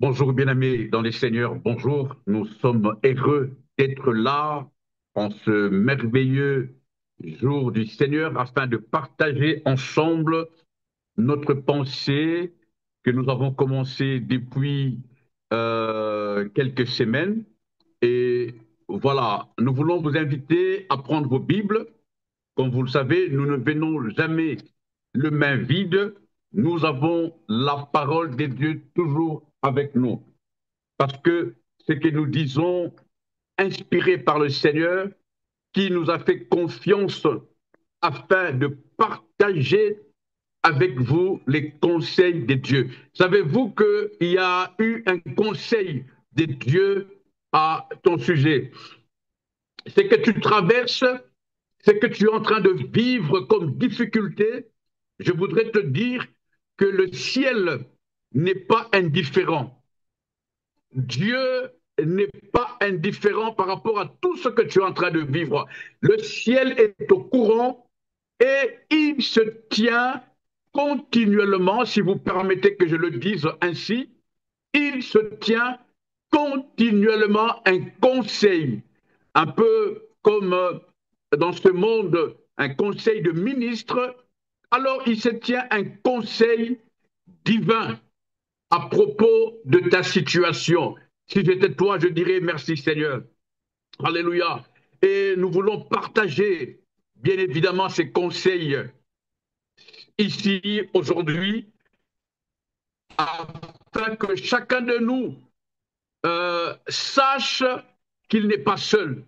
Bonjour bien-aimés dans les Seigneurs, bonjour. Nous sommes heureux d'être là en ce merveilleux jour du Seigneur afin de partager ensemble notre pensée que nous avons commencé depuis quelques semaines. Et voilà, nous voulons vous inviter à prendre vos Bibles. Comme vous le savez, nous ne venons jamais le main vide. Nous avons la parole de Dieu toujours avec nous parce que ce que nous disons, inspiré par le Seigneur, qui nous a fait confiance afin de partager avec vous les conseils de Dieu. Savez-vous qu'il y a eu un conseil de Dieu à ton sujet? Ce que tu traverses, ce que tu es en train de vivre comme difficulté, je voudrais te dire que le ciel n'est pas indifférent. Dieu n'est pas indifférent par rapport à tout ce que tu es en train de vivre. Le ciel est au courant et il se tient continuellement, si vous permettez que je le dise ainsi, il se tient continuellement un conseil, un peu comme dans ce monde, un conseil de ministre. Alors il se tient un conseil divin à propos de ta situation. Si j'étais toi, je dirais merci Seigneur. Alléluia. Et nous voulons partager, bien évidemment, ces conseils ici, aujourd'hui, afin que chacun de nous sache qu'il n'est pas seul.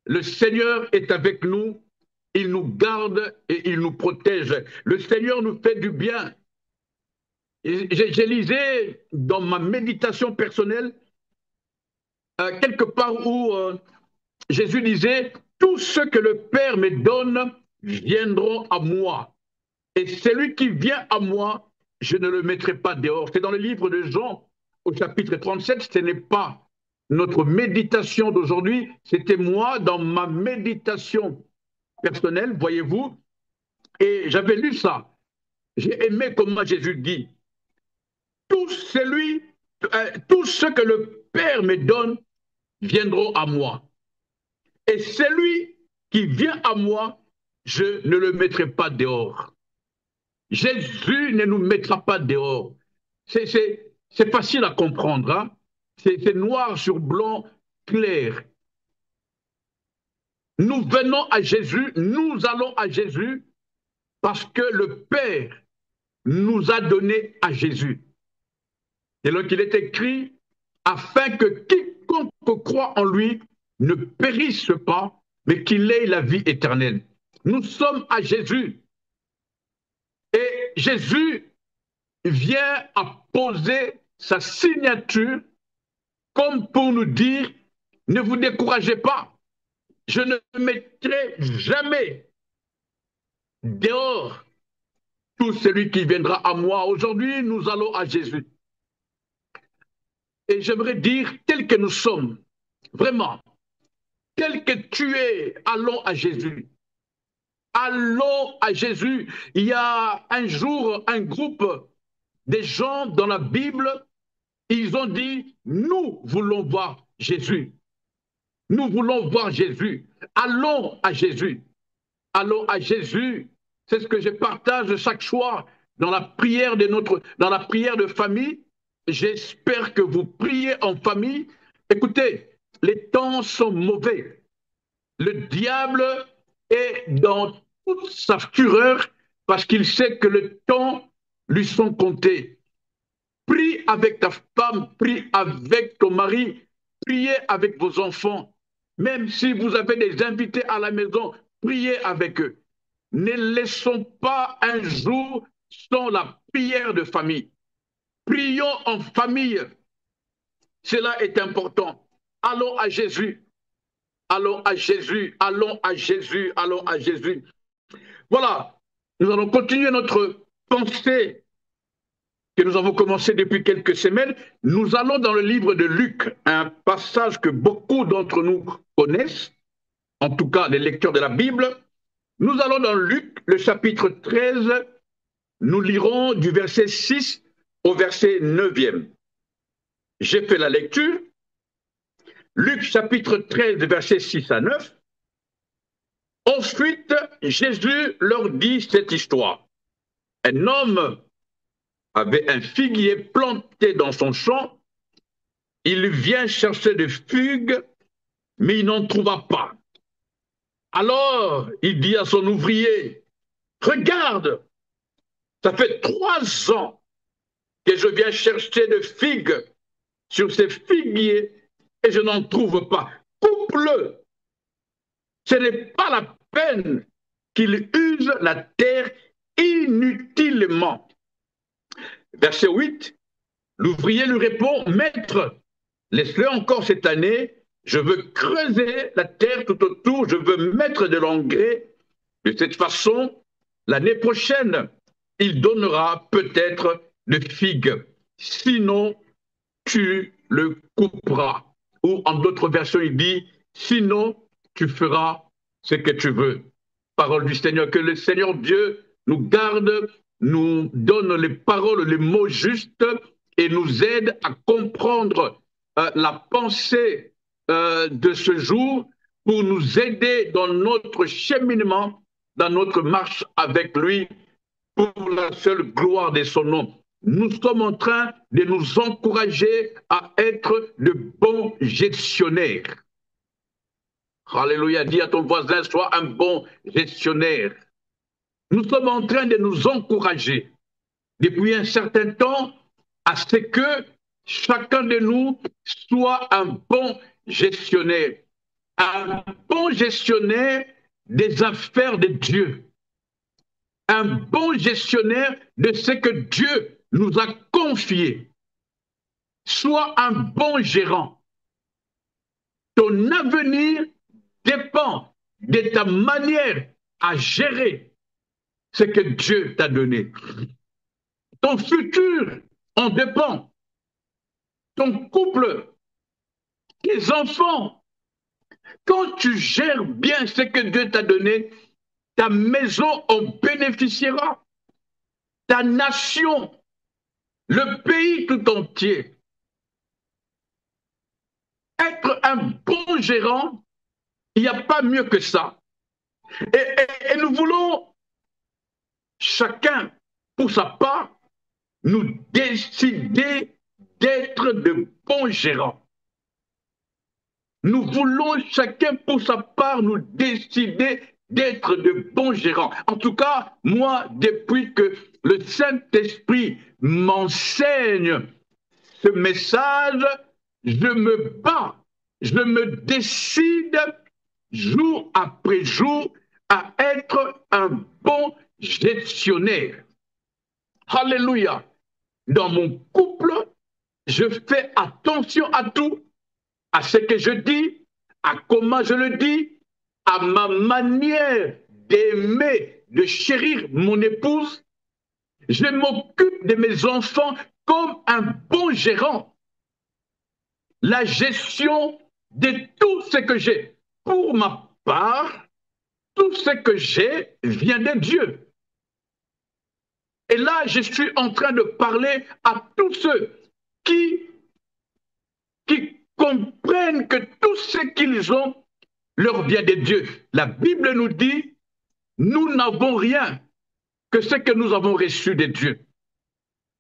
Le Seigneur est avec nous, il nous garde et il nous protège. Le Seigneur nous fait du bien. J'ai lisé dans ma méditation personnelle quelque part où Jésus disait, tout ce que le Père me donne viendront à moi. Et celui qui vient à moi, je ne le mettrai pas dehors. C'est dans le livre de Jean, au chapitre 37, ce n'est pas notre méditation d'aujourd'hui, c'était moi dans ma méditation personnelle, voyez-vous, et j'avais lu ça. J'ai aimé comment Jésus dit, tout, tout ce que le Père me donne viendront à moi. Et celui qui vient à moi, je ne le mettrai pas dehors. Jésus ne nous mettra pas dehors. C'est facile à comprendre. Hein? C'est noir sur blanc, clair. Nous venons à Jésus, nous allons à Jésus parce que le Père nous a donné à Jésus. Et donc il est écrit, afin que quiconque croit en lui ne périsse pas, mais qu'il ait la vie éternelle. Nous sommes à Jésus. Et Jésus vient à poser sa signature comme pour nous dire, ne vous découragez pas, je ne mettrai jamais dehors tout celui qui viendra à moi. Aujourd'hui, nous allons à Jésus. Et j'aimerais dire, tel que nous sommes, vraiment, tel que tu es, allons à Jésus. Allons à Jésus. Il y a un jour, un groupe des gens dans la Bible, ils ont dit, nous voulons voir Jésus. Nous voulons voir Jésus. Allons à Jésus. Allons à Jésus. C'est ce que je partage chaque soir dans la prière dans la prière de famille. J'espère que vous priez en famille. Écoutez, les temps sont mauvais. Le diable est dans toute sa fureur parce qu'il sait que le temps lui sont comptés. Prie avec ta femme, prie avec ton mari, priez avec vos enfants. Même si vous avez des invités à la maison, priez avec eux. Ne laissons pas un jour sans la prière de famille. Prions en famille. Cela est important. Allons à Jésus. Allons à Jésus. Allons à Jésus. Allons à Jésus. Voilà. Nous allons continuer notre pensée que nous avons commencé depuis quelques semaines. Nous allons dans le livre de Luc, un passage que beaucoup d'entre nous connaissent, en tout cas les lecteurs de la Bible. Nous allons dans Luc, le chapitre 13, nous lirons du verset 6 au verset 9e. j'ai fait la lecture. Luc chapitre 13, versets 6 à 9. Ensuite, Jésus leur dit cette histoire. Un homme avait un figuier planté dans son champ. Il vient chercher des figues, mais il n'en trouva pas. Alors, il dit à son ouvrier, regarde, ça fait 3 ans que je viens chercher des figues sur ces figuiers et je n'en trouve pas. Coupe-le. Ce n'est pas la peine qu'il use la terre inutilement. Verset 8, l'ouvrier lui répond, Maître, laisse-le encore cette année, je veux creuser la terre tout autour, je veux mettre de l'engrais. De cette façon, l'année prochaine, il donnera peut-être de figues. Sinon, tu le couperas. Ou en d'autres versions, il dit, sinon, tu feras ce que tu veux. Parole du Seigneur, que le Seigneur Dieu nous garde, nous donne les paroles, les mots justes et nous aide à comprendre la pensée de ce jour pour nous aider dans notre cheminement, dans notre marche avec lui, pour la seule gloire de son nom. Nous sommes en train de nous encourager à être de bons gestionnaires. Alléluia, dis à ton voisin, sois un bon gestionnaire. Nous sommes en train de nous encourager depuis un certain temps à ce que chacun de nous soit un bon gestionnaire. Un bon gestionnaire des affaires de Dieu. Un bon gestionnaire de ce que Dieu nous a confié. Sois un bon gérant. Ton avenir dépend de ta manière à gérer ce que Dieu t'a donné. Ton futur en dépend. Ton couple, tes enfants. Quand tu gères bien ce que Dieu t'a donné, ta maison en bénéficiera. Ta nation, le pays tout entier. Être un bon gérant, il n'y a pas mieux que ça. Et nous voulons, chacun pour sa part, nous décider d'être de bons gérants. Nous voulons chacun pour sa part nous décider d'être de bons gérants. En tout cas, moi, depuis que le Saint-Esprit m'enseigne ce message, je me bats, je me décide jour après jour à être un bon gestionnaire. Alléluia. Dans mon couple, je fais attention à tout, à ce que je dis, à comment je le dis, à ma manière d'aimer, de chérir mon épouse. Je m'occupe de mes enfants comme un bon gérant. La gestion de tout ce que j'ai. Pour ma part, tout ce que j'ai vient de Dieu. Et là, je suis en train de parler à tous ceux qui comprennent que tout ce qu'ils ont leur vient de Dieu. La Bible nous dit, nous n'avons rien que ce que nous avons reçu de Dieu.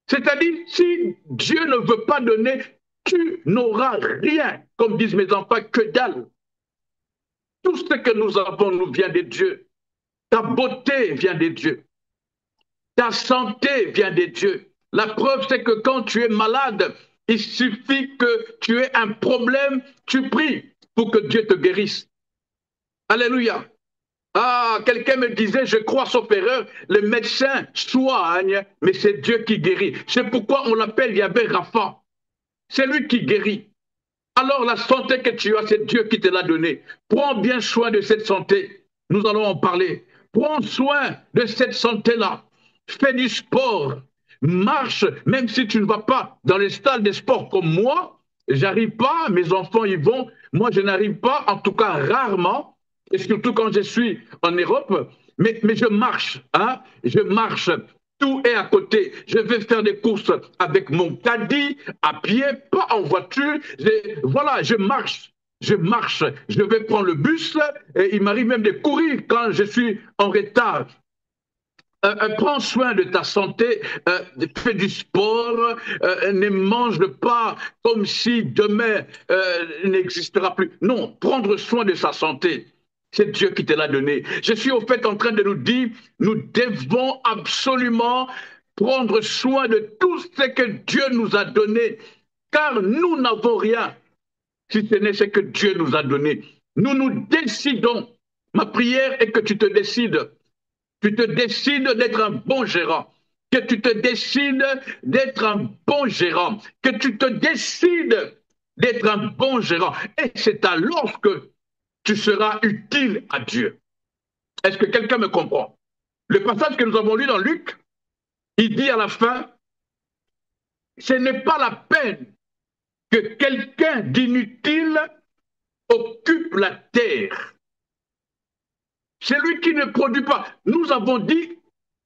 C'est-à-dire, si Dieu ne veut pas donner, tu n'auras rien, comme disent mes enfants, que dalle. Tout ce que nous avons nous vient de Dieu. Ta beauté vient de Dieu. Ta santé vient de Dieu. La preuve, c'est que quand tu es malade, il suffit que tu aies un problème, tu pries pour que Dieu te guérisse. Alléluia. Ah, quelqu'un me disait, je crois sauf erreur, le médecin soigne, mais c'est Dieu qui guérit. C'est pourquoi on l'appelle Yahvé Rapha. C'est lui qui guérit. Alors la santé que tu as, c'est Dieu qui te l'a donnée. Prends bien soin de cette santé. Nous allons en parler. Prends soin de cette santé-là. Fais du sport. Marche, même si tu ne vas pas dans les salles de sport comme moi. J'arrive pas, mes enfants y vont. Moi, je n'arrive pas, en tout cas rarement, et surtout quand je suis en Europe. Mais je marche, hein? Je marche tout est à côté. Je vais faire des courses avec mon caddie, à pied, pas en voiture. Voilà, je marche. Je vais prendre le bus et il m'arrive même de courir quand je suis en retard. Prends soin de ta santé, fais du sport, ne mange pas comme si demain n'existera plus. Non, prendre soin de sa santé. C'est Dieu qui te l'a donné. Je suis au fait en train de nous dire, nous devons absolument prendre soin de tout ce que Dieu nous a donné, car nous n'avons rien si ce n'est ce que Dieu nous a donné. Nous nous décidons. Ma prière est que tu te décides. Tu te décides d'être un bon gérant, que tu te décides d'être un bon gérant, que tu te décides d'être un bon gérant. Et c'est alors que tu seras utile à Dieu. Est-ce que quelqu'un me comprend? Le passage que nous avons lu dans Luc, il dit à la fin, ce n'est pas la peine que quelqu'un d'inutile occupe la terre. C'est lui qui ne produit pas. Nous avons dit,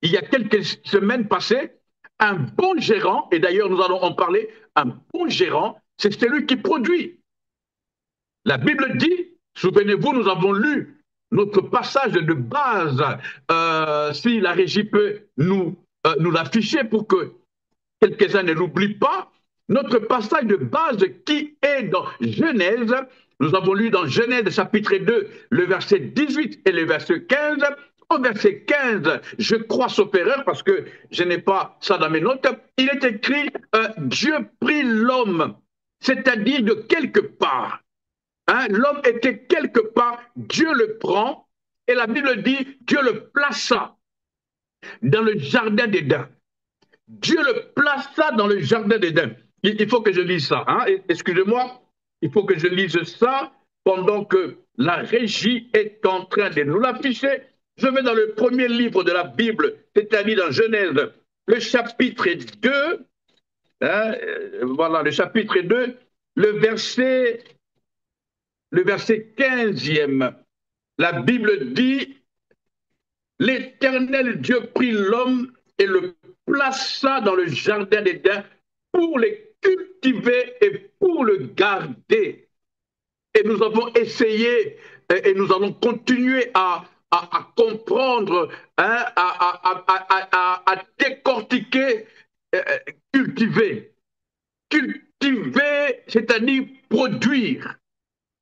il y a quelques semaines passées, un bon gérant, et d'ailleurs nous allons en parler, un bon gérant, c'est celui qui produit. La Bible dit, souvenez-vous, nous avons lu notre passage de base, si la régie peut nous l'afficher pour que quelques-uns ne l'oublient pas, notre passage de base qui est dans Genèse, nous avons lu dans Genèse chapitre 2, le verset 18 et le verset 15. Au verset 15, je crois sauf erreur parce que je n'ai pas ça dans mes notes, il est écrit Dieu prit l'homme, c'est-à-dire de quelque part. Hein, l'homme était quelque part, Dieu le prend, et la Bible dit Dieu le plaça dans le jardin d'Éden. Dieu le plaça dans le jardin d'Éden. Il faut que je lise ça. Hein? Excusez-moi, il faut que je lise ça pendant que la régie est en train de nous l'afficher. Je vais dans le premier livre de la Bible, c'est-à-dire dans Genèse, le chapitre 2. Hein, voilà, le chapitre 2, le verset 15e. La Bible dit, l'Éternel Dieu prit l'homme et le plaça dans le jardin d'Éden pour les cultiver et pour le garder. Et nous avons essayé et nous allons continuer à comprendre, hein, à décortiquer, cultiver. Cultiver, c'est-à-dire produire.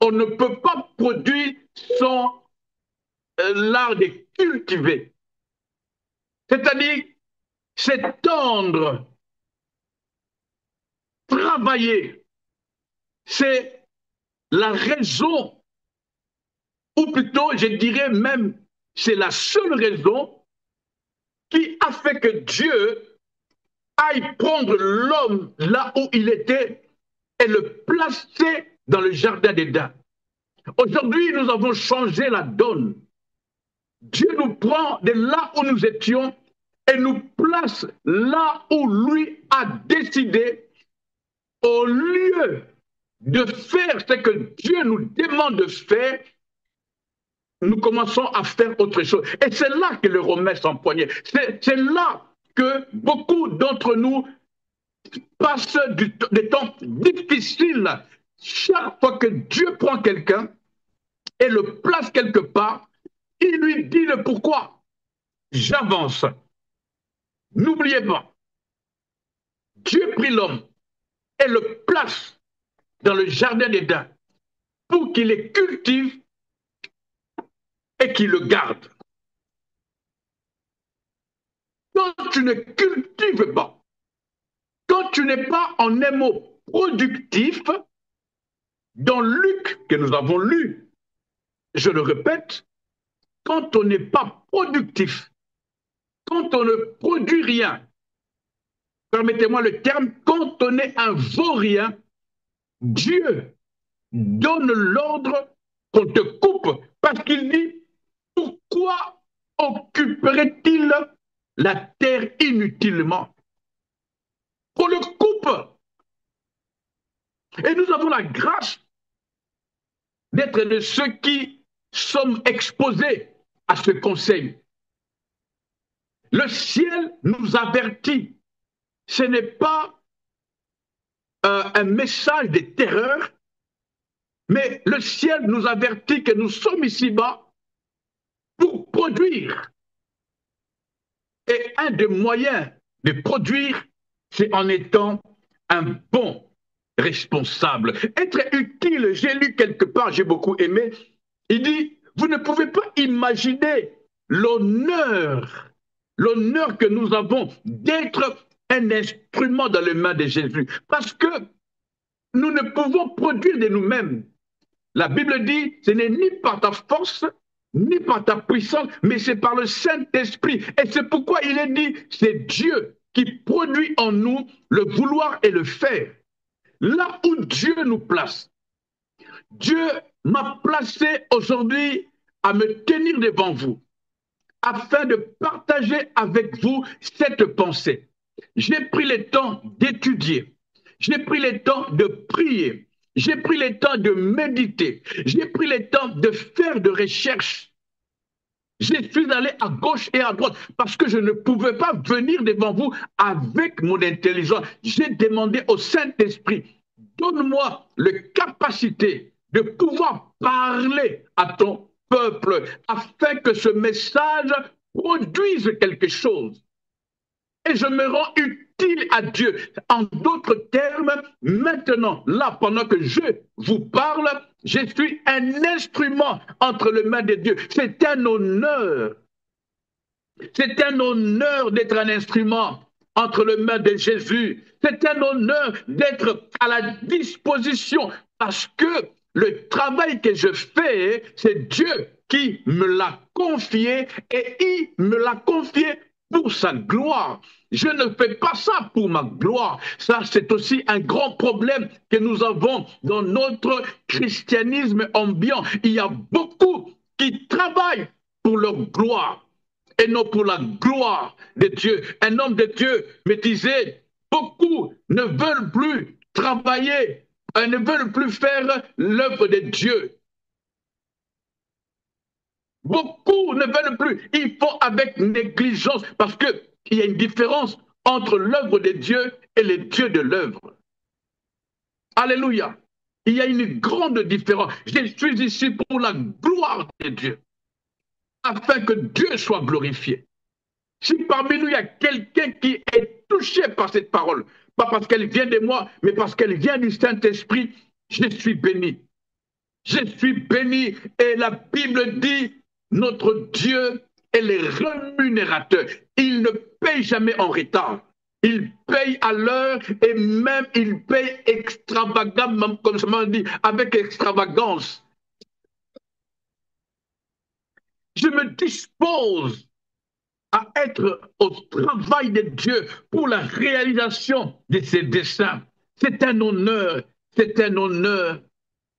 On ne peut pas produire sans l'art de cultiver. C'est-à-dire s'étendre, travailler. C'est la raison, ou plutôt, je dirais même, c'est la seule raison qui a fait que Dieu aille prendre l'homme là où il était et le placer dans le jardin d'Éden. Aujourd'hui, nous avons changé la donne. Dieu nous prend de là où nous étions et nous place là où lui a décidé, au lieu de faire ce que Dieu nous demande de faire, nous commençons à faire autre chose. Et c'est là que le Romain s'empoignait. C'est là que beaucoup d'entre nous passent des temps difficiles. Chaque fois que Dieu prend quelqu'un et le place quelque part, il lui dit le pourquoi. J'avance. N'oubliez pas, Dieu prit l'homme et le place dans le jardin d'Éden pour qu'il les cultive et qu'il le garde. Quand tu ne cultives pas, quand tu n'es pas en un mot productif, dans Luc que nous avons lu, je le répète, quand on n'est pas productif, quand on ne produit rien, permettez-moi le terme, quand on est un vaurien, Dieu donne l'ordre qu'on te coupe parce qu'il dit, pourquoi occuperait-il la terre inutilement? Qu'on le coupe. Et nous avons la grâce d'être de ceux qui sommes exposés à ce conseil. Le ciel nous avertit. Ce n'est pas un message de terreur, mais le ciel nous avertit que nous sommes ici-bas pour produire. Et un des moyens de produire, c'est en étant un bon responsable. Être utile, j'ai lu quelque part, j'ai beaucoup aimé, il dit, vous ne pouvez pas imaginer l'honneur, l'honneur que nous avons d'être un instrument dans les mains de Jésus. Parce que nous ne pouvons produire de nous-mêmes. La Bible dit, ce n'est ni par ta force, ni par ta puissance, mais c'est par le Saint-Esprit. Et c'est pourquoi il est dit, c'est Dieu qui produit en nous le vouloir et le faire. Là où Dieu nous place, Dieu m'a placé aujourd'hui à me tenir devant vous, afin de partager avec vous cette pensée. J'ai pris le temps d'étudier, j'ai pris le temps de prier, j'ai pris le temps de méditer, j'ai pris le temps de faire de recherches. Je suis allé à gauche et à droite parce que je ne pouvais pas venir devant vous avec mon intelligence. J'ai demandé au Saint-Esprit, donne-moi la capacité de pouvoir parler à ton peuple afin que ce message produise quelque chose. Et je me rends utile à Dieu. En d'autres termes, maintenant, là, pendant que je vous parle, je suis un instrument entre les mains de Dieu. C'est un honneur. C'est un honneur d'être un instrument entre les mains de Jésus. C'est un honneur d'être à la disposition parce que le travail que je fais, c'est Dieu qui me l'a confié et il me l'a confié pour sa gloire. Je ne fais pas ça pour ma gloire. Ça, c'est aussi un grand problème que nous avons dans notre christianisme ambiant. Il y a beaucoup qui travaillent pour leur gloire et non pour la gloire de Dieu. Un homme de Dieu me disait, beaucoup ne veulent plus travailler, ne veulent plus faire l'œuvre de Dieu. Beaucoup ne veulent plus. Ils font avec négligence parce qu'il y a une différence entre l'œuvre de Dieu et le Dieu de l'œuvre. Alléluia. Il y a une grande différence. Je suis ici pour la gloire de Dieu, afin que Dieu soit glorifié. Si parmi nous, il y a quelqu'un qui est touché par cette parole, pas parce qu'elle vient de moi, mais parce qu'elle vient du Saint-Esprit, je suis béni. Je suis béni. Et la Bible dit, notre Dieu est le rémunérateur. Il ne paye jamais en retard. Il paye à l'heure et même il paye extravagamment, comme ça m'a dit, avec extravagance. Je me dispose à être au travail de Dieu pour la réalisation de ses desseins. C'est un honneur, c'est un honneur.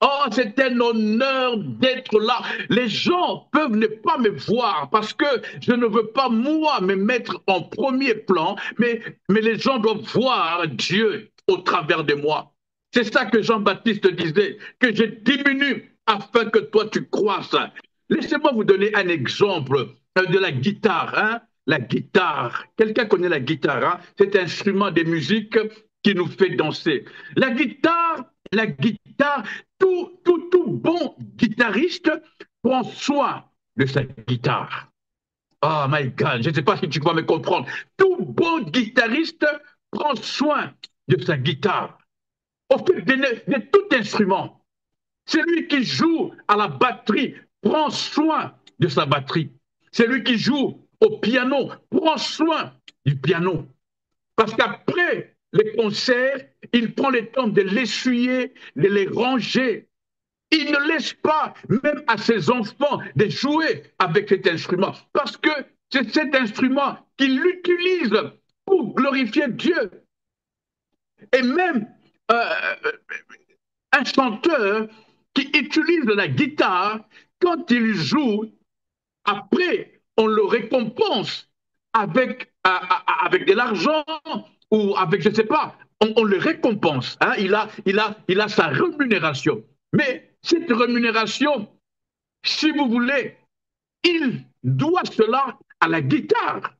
Oh, c'est un honneur d'être là. Les gens peuvent ne pas me voir parce que je ne veux pas, moi, me mettre en premier plan, mais les gens doivent voir Dieu au travers de moi. C'est ça que Jean-Baptiste disait, que je diminue afin que toi tu croisses. Laissez-moi vous donner un exemple de la guitare. Hein? La guitare. Quelqu'un connaît la guitare. Hein? C'est un instrument de musique qui nous fait danser. La guitare, tout bon guitariste prend soin de sa guitare. Oh my God, je ne sais pas si tu vas me comprendre. Tout bon guitariste prend soin de sa guitare. Au fait de tout instrument. Celui qui joue à la batterie prend soin de sa batterie. Celui qui joue au piano prend soin du piano. Parce qu'après les concerts, il prend le temps de l'essuyer, de les ranger. Il ne laisse pas, même à ses enfants, de jouer avec cet instrument. Parce que c'est cet instrument qu'il utilise pour glorifier Dieu. Et même un chanteur qui utilise la guitare, quand il joue, après, on le récompense avec de l'argent ou avec, je ne sais pas, on le récompense. Hein, il a sa rémunération. Mais cette rémunération, si vous voulez, il doit cela à la guitare.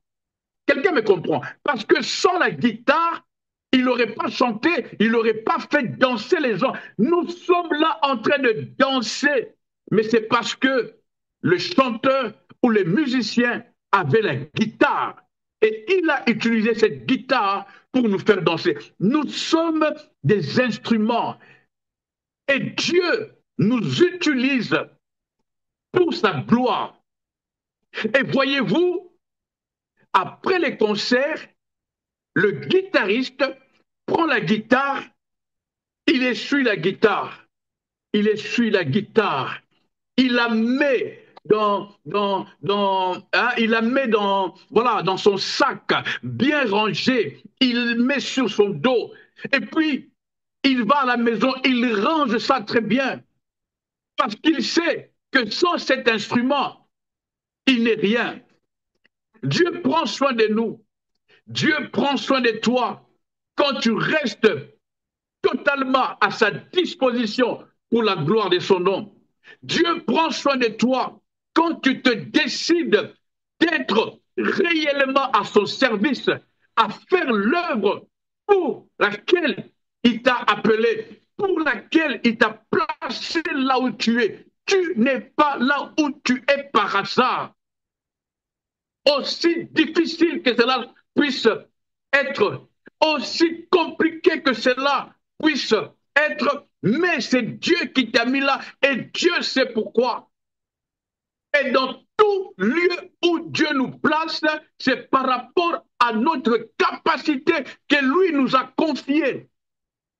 Quelqu'un me comprend? Parce que sans la guitare, il n'aurait pas chanté, il n'aurait pas fait danser les gens. Nous sommes là en train de danser, mais c'est parce que le chanteur ou le musicien avait la guitare et il a utilisé cette guitare pour nous faire danser. Nous sommes des instruments et Dieu nous utilise pour sa gloire. Et voyez-vous, après les concerts, le guitariste prend la guitare, il essuie la guitare, il essuie la guitare, il la met il la met voilà, dans son sac, bien rangé, il met sur son dos, et puis il va à la maison, il range ça très bien, parce qu'il sait que sans cet instrument, il n'est rien. Dieu prend soin de nous. Dieu prend soin de toi quand tu restes totalement à sa disposition pour la gloire de son nom. Dieu prend soin de toi quand tu te décides d'être réellement à son service, à faire l'œuvre pour laquelle il t'a appelé, pour laquelle il t'a placé là où tu es. Tu n'es pas là où tu es par hasard. Aussi difficile que cela puisse être, aussi compliqué que cela puisse être, mais c'est Dieu qui t'a mis là et Dieu sait pourquoi. Et dans tout lieu où Dieu nous place, c'est par rapport à notre capacité que lui nous a confiée.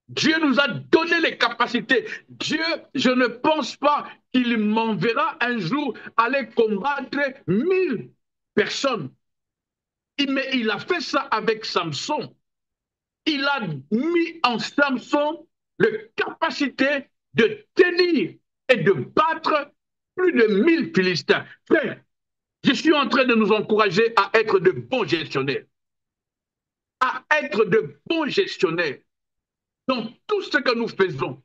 Dieu nous a donné les capacités. Dieu, je ne pense pas qu'il m'enverra un jour aller combattre 1000 personnes. Mais il a fait ça avec Samson. Il a mis en Samson la capacité de tenir et de battre plus de 1000 Philistins. Frère, je suis en train de nous encourager à être de bons gestionnaires. À être de bons gestionnaires. Dans tout ce que nous faisons,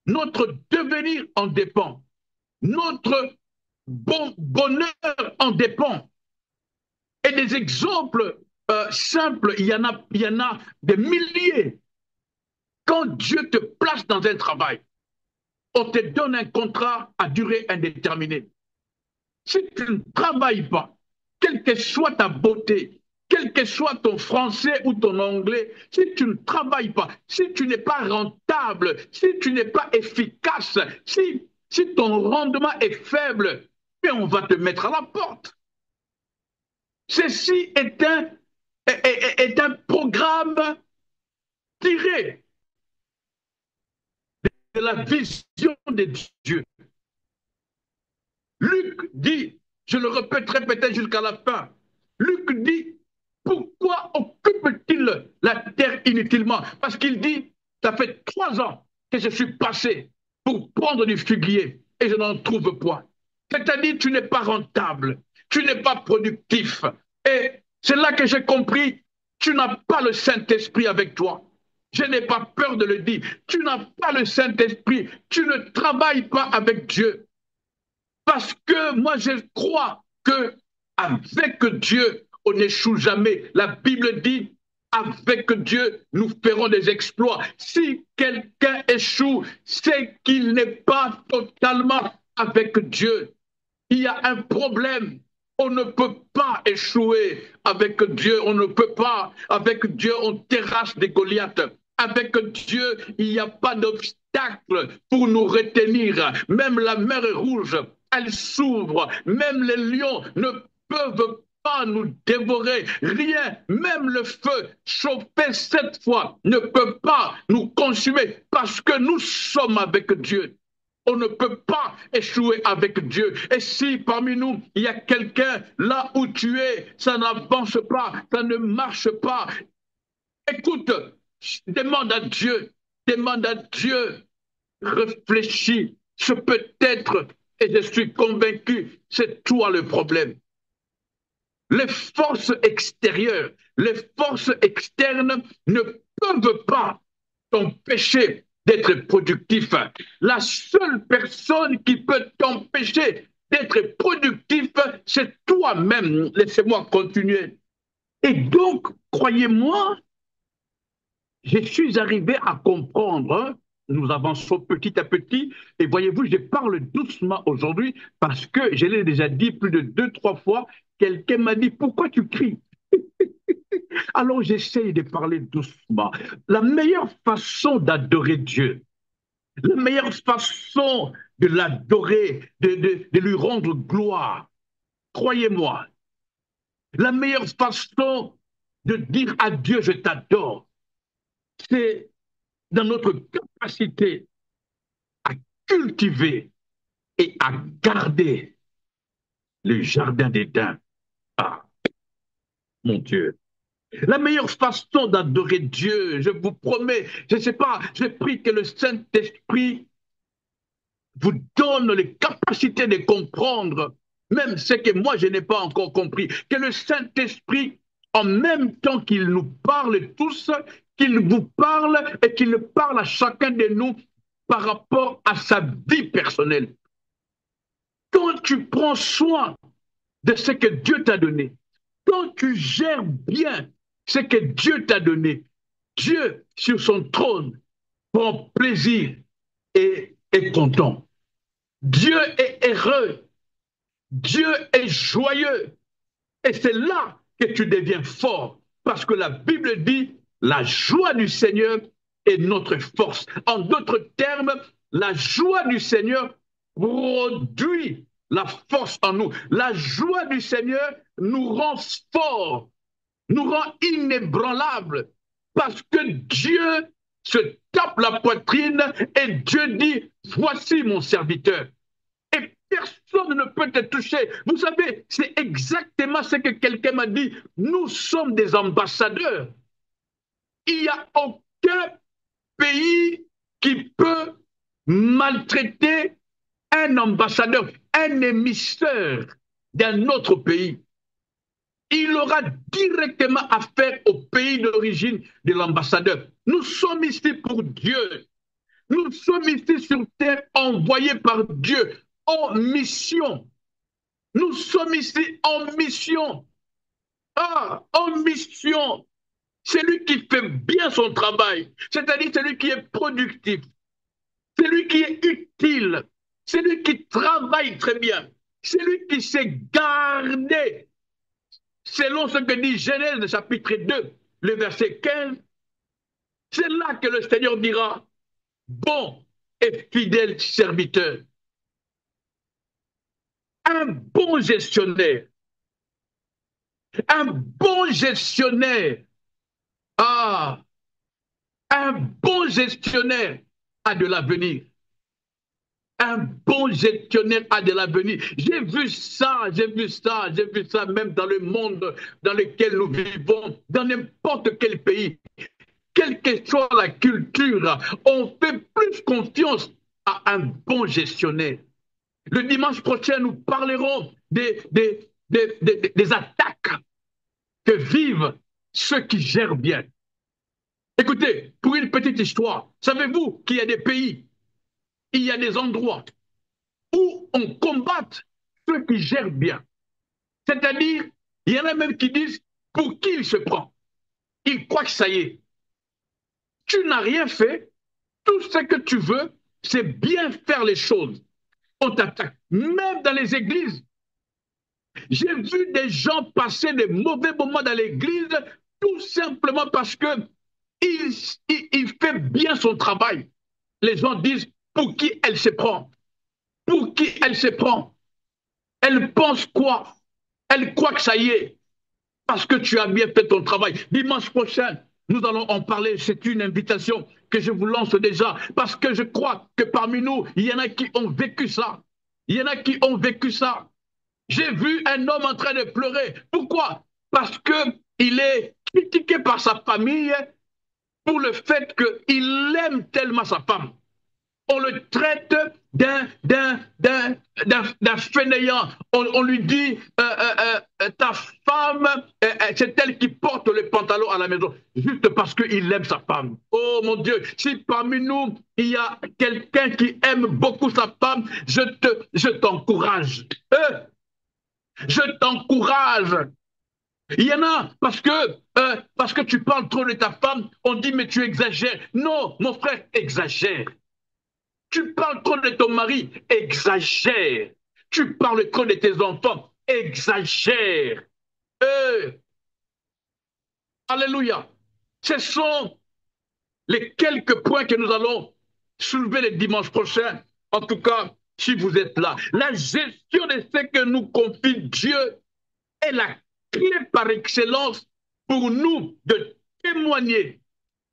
notre devenir en dépend. Notre bonheur en dépend. Et des exemples simples, il y en a des milliers. Quand Dieu te place dans un travail, on te donne un contrat à durée indéterminée. Si tu ne travailles pas, quelle que soit ta beauté, quel que soit ton français ou ton anglais, si tu ne travailles pas, si tu n'es pas rentable, si tu n'es pas efficace, si ton rendement est faible, mais on va te mettre à la porte. Ceci est un programme tiré de la vision de Dieu. Luc dit, je le répéterai peut-être jusqu'à la fin, Luc dit, pourquoi occupe-t-il la terre inutilement? Parce qu'il dit, ça fait 3 ans que je suis passé pour prendre du figuier et je n'en trouve point. C'est-à-dire, tu n'es pas rentable, tu n'es pas productif. Et c'est là que j'ai compris, tu n'as pas le Saint-Esprit avec toi. Je n'ai pas peur de le dire. Tu n'as pas le Saint-Esprit. Tu ne travailles pas avec Dieu. Parce que moi, je crois que avec Dieu, on n'échoue jamais. La Bible dit, avec Dieu, nous ferons des exploits. Si quelqu'un échoue, c'est qu'il n'est pas totalement avec Dieu. Il y a un problème. On ne peut pas échouer avec Dieu. On ne peut pas. Avec Dieu, on terrasse des Goliaths. Avec Dieu, il n'y a pas d'obstacle pour nous retenir. Même la mer Rouge, elle s'ouvre. Même les lions ne peuvent pas nous dévorer. Rien, même le feu chauffé 7 fois, ne peut pas nous consumer parce que nous sommes avec Dieu. On ne peut pas échouer avec Dieu. Et si parmi nous, il y a quelqu'un là où tu es, ça n'avance pas, ça ne marche pas, écoute, demande à Dieu, demande à Dieu, réfléchis. Ce peut-être, et je suis convaincu, c'est toi le problème. Les forces extérieures, les forces externes ne peuvent pas t'empêcher d'être productif. La seule personne qui peut t'empêcher d'être productif, c'est toi-même. Laissez-moi continuer. Et donc, croyez-moi, je suis arrivé à comprendre, hein, nous avançons petit à petit, et voyez-vous, je parle doucement aujourd'hui parce que je l'ai déjà dit plus de deux, trois fois, quelqu'un m'a dit, pourquoi tu cries? Alors j'essaye de parler doucement. La meilleure façon d'adorer Dieu, la meilleure façon de l'adorer, de lui rendre gloire, croyez-moi, la meilleure façon de dire à Dieu, je t'adore, c'est dans notre capacité à cultiver et à garder le jardin d'Éden. Ah, mon Dieu. La meilleure façon d'adorer Dieu, je vous promets, je ne sais pas, je prie que le Saint-Esprit vous donne les capacités de comprendre, même ce que moi je n'ai pas encore compris, que le Saint-Esprit, en même temps qu'il nous parle tous, qu'il vous parle et qu'il parle à chacun de nous par rapport à sa vie personnelle. Quand tu prends soin de ce que Dieu t'a donné, quand tu gères bien ce que Dieu t'a donné, Dieu sur son trône prend plaisir et est content. Dieu est heureux, Dieu est joyeux. Et c'est là que tu deviens fort. Parce que la Bible dit, la joie du Seigneur est notre force. En d'autres termes, la joie du Seigneur produit la force en nous. La joie du Seigneur nous rend forts, nous rend inébranlables. Parce que Dieu se tape la poitrine et Dieu dit, voici mon serviteur. Et personne ne peut te toucher. Vous savez, c'est exactement ce que quelqu'un m'a dit. Nous sommes des ambassadeurs. Il n'y a aucun pays qui peut maltraiter un ambassadeur, un émissaire d'un autre pays. Il aura directement affaire au pays d'origine de l'ambassadeur. Nous sommes ici pour Dieu. Nous sommes ici sur terre envoyés par Dieu en mission. Nous sommes ici en mission. Ah, en mission. Celui qui fait bien son travail, c'est-à-dire celui qui est productif, celui qui est utile, celui qui travaille très bien, celui qui sait garder, selon ce que dit Genèse chapitre 2, le verset 15, c'est là que le Seigneur dira, bon et fidèle serviteur, un bon gestionnaire, un bon gestionnaire, ah, un bon gestionnaire a de l'avenir. Un bon gestionnaire a de l'avenir. J'ai vu ça, j'ai vu ça, j'ai vu ça même dans le monde dans lequel nous vivons, dans n'importe quel pays. Quelle que soit la culture, on fait plus confiance à un bon gestionnaire. Le dimanche prochain, nous parlerons des attaques que vivent ceux qui gèrent bien. Écoutez, pour une petite histoire, savez-vous qu'il y a des pays, il y a des endroits où on combat ceux qui gèrent bien. C'est-à-dire, il y en a même qui disent pour qui il se prend. Il croit que ça y est. Tu n'as rien fait. Tout ce que tu veux, c'est bien faire les choses. On t'attaque. Même dans les églises. J'ai vu des gens passer des mauvais moments dans l'église tout simplement parce que il fait bien son travail. Les gens disent pour qui elle se prend. Pour qui elle se prend. Elle pense quoi? Elle croit que ça y est, parce que tu as bien fait ton travail. Dimanche prochain, nous allons en parler. C'est une invitation que je vous lance déjà, parce que je crois que parmi nous, il y en a qui ont vécu ça. Il y en a qui ont vécu ça. J'ai vu un homme en train de pleurer. Pourquoi? Parce qu'il est critiqué par sa famille pour le fait qu'il aime tellement sa femme. On le traite d'un fainéant. On lui dit, ta femme, c'est elle qui porte le pantalon à la maison, juste parce qu'il aime sa femme. Oh mon Dieu, si parmi nous, il y a quelqu'un qui aime beaucoup sa femme, je t'encourage. Je t'encourage. Il y en a parce que tu parles trop de ta femme, on dit mais tu exagères. Non, mon frère, exagère. Tu parles trop de ton mari, exagère. Tu parles trop de tes enfants, exagère. Euh, Alléluia. Ce sont les quelques points que nous allons soulever les dimanches prochains. En tout cas, si vous êtes là. La gestion de ce que nous confie Dieu est la clé par excellence pour nous de témoigner,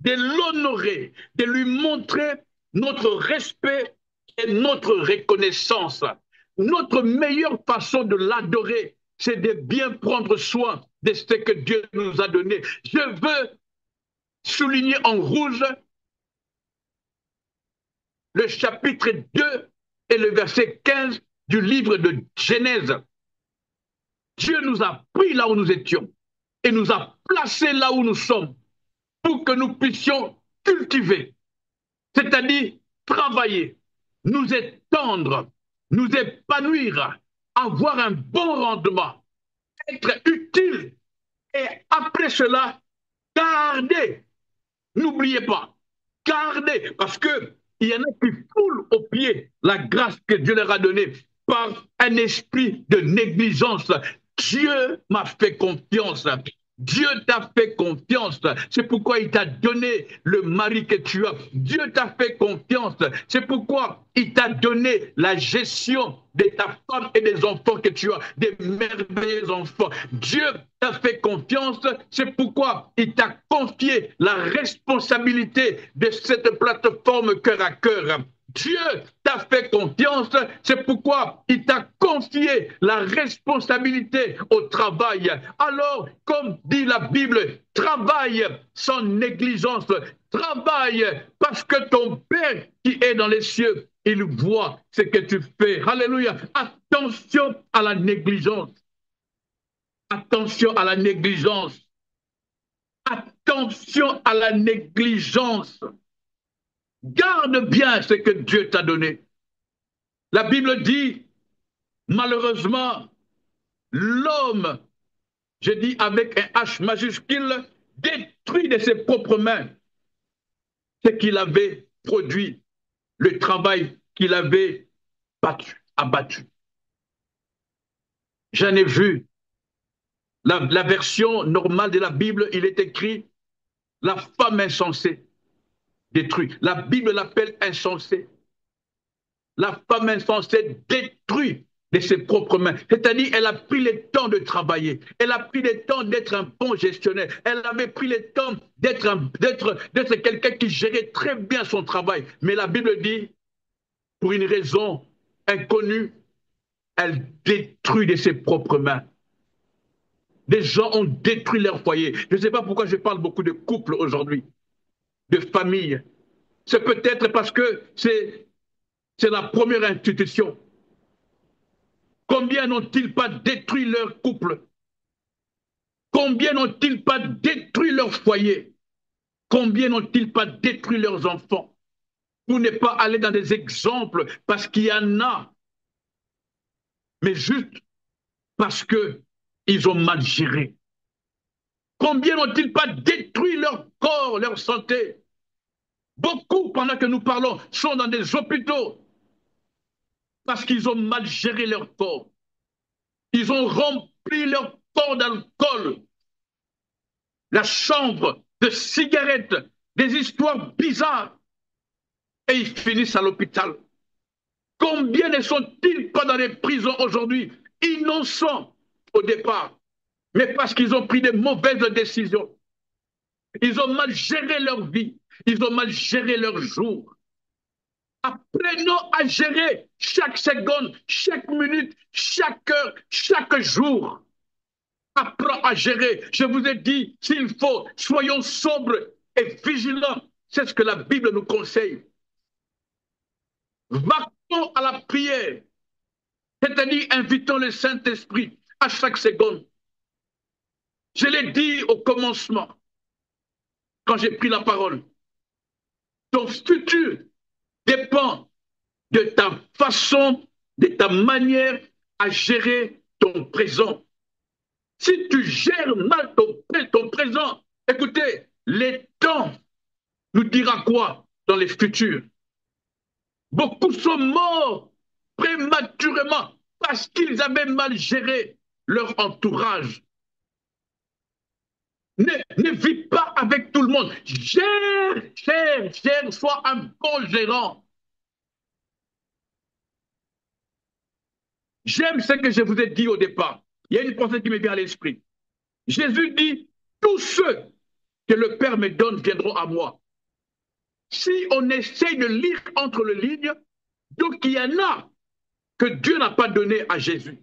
de l'honorer, de lui montrer notre respect et notre reconnaissance. Notre meilleure façon de l'adorer, c'est de bien prendre soin de ce que Dieu nous a donné. Je veux souligner en rouge le chapitre 2 et le verset 15 du livre de Genèse. Dieu nous a pris là où nous étions et nous a placés là où nous sommes pour que nous puissions cultiver, c'est-à-dire travailler, nous étendre, nous épanouir, avoir un bon rendement, être utile et après cela, garder. N'oubliez pas, gardez, parce que il y en a qui foulent aux pieds la grâce que Dieu leur a donnée par un esprit de négligence. Dieu m'a fait confiance. Dieu t'a fait confiance. C'est pourquoi il t'a donné le mari que tu as. Dieu t'a fait confiance. C'est pourquoi il t'a donné la gestion de ta femme et des enfants que tu as, des merveilleux enfants. Dieu t'a fait confiance. C'est pourquoi il t'a confié la responsabilité de cette plateforme cœur à cœur. Dieu t'a fait confiance, c'est pourquoi il t'a confié la responsabilité au travail. Alors, comme dit la Bible, travaille sans négligence, travaille parce que ton Père qui est dans les cieux, il voit ce que tu fais. Alléluia. Attention à la négligence. Attention à la négligence. Attention à la négligence. Garde bien ce que Dieu t'a donné. La Bible dit, malheureusement, l'homme, je dis avec un H majuscule, détruit de ses propres mains ce qu'il avait produit, le travail qu'il avait battu, abattu. J'en ai vu. La version normale de la Bible, il est écrit la femme insensée détruit. La Bible l'appelle insensée. La femme insensée détruit de ses propres mains. C'est-à-dire, elle a pris le temps de travailler. Elle a pris le temps d'être un bon gestionnaire. Elle avait pris le temps d'être quelqu'un qui gérait très bien son travail. Mais la Bible dit, pour une raison inconnue, elle détruit de ses propres mains. Des gens ont détruit leur foyer. Je ne sais pas pourquoi je parle beaucoup de couples aujourd'hui, de familles. C'est peut-être parce que c'est la première institution. Combien n'ont-ils pas détruit leur couple? Combien n'ont-ils pas détruit leur foyer? Combien n'ont-ils pas détruit leurs enfants? Pour ne pas aller dans des exemples, parce qu'il y en a, mais juste parce qu'ils ont mal géré. Combien n'ont-ils pas détruit leur corps, leur santé? Beaucoup, pendant que nous parlons, sont dans des hôpitaux parce qu'ils ont mal géré leur corps. Ils ont rempli leur corps d'alcool, la chambre de cigarettes, des histoires bizarres, et ils finissent à l'hôpital. Combien ne sont-ils pas dans les prisons aujourd'hui, innocents au départ, mais parce qu'ils ont pris de mauvaises décisions. Ils ont mal géré leur vie, ils ont mal géré leur jour. Apprenons à gérer chaque seconde, chaque minute, chaque heure, chaque jour. Apprends à gérer. Je vous ai dit, s'il faut, soyons sobres et vigilants. C'est ce que la Bible nous conseille. Va-t-on à la prière, c'est-à-dire invitons le Saint-Esprit à chaque seconde. Je l'ai dit au commencement, quand j'ai pris la parole. Ton futur dépend de ta façon, de ta manière à gérer ton présent. Si tu gères mal ton présent, écoutez, les temps nous dira quoi dans les futurs? Beaucoup sont morts prématurément parce qu'ils avaient mal géré leur entourage. Ne vis pas avec tout le monde. Gère, sois un bon gérant. J'aime ce que je vous ai dit au départ. Il y a une pensée qui me vient à l'esprit. Jésus dit, tous ceux que le Père me donne viendront à moi. Si on essaye de lire entre les lignes, donc il y en a que Dieu n'a pas donné à Jésus.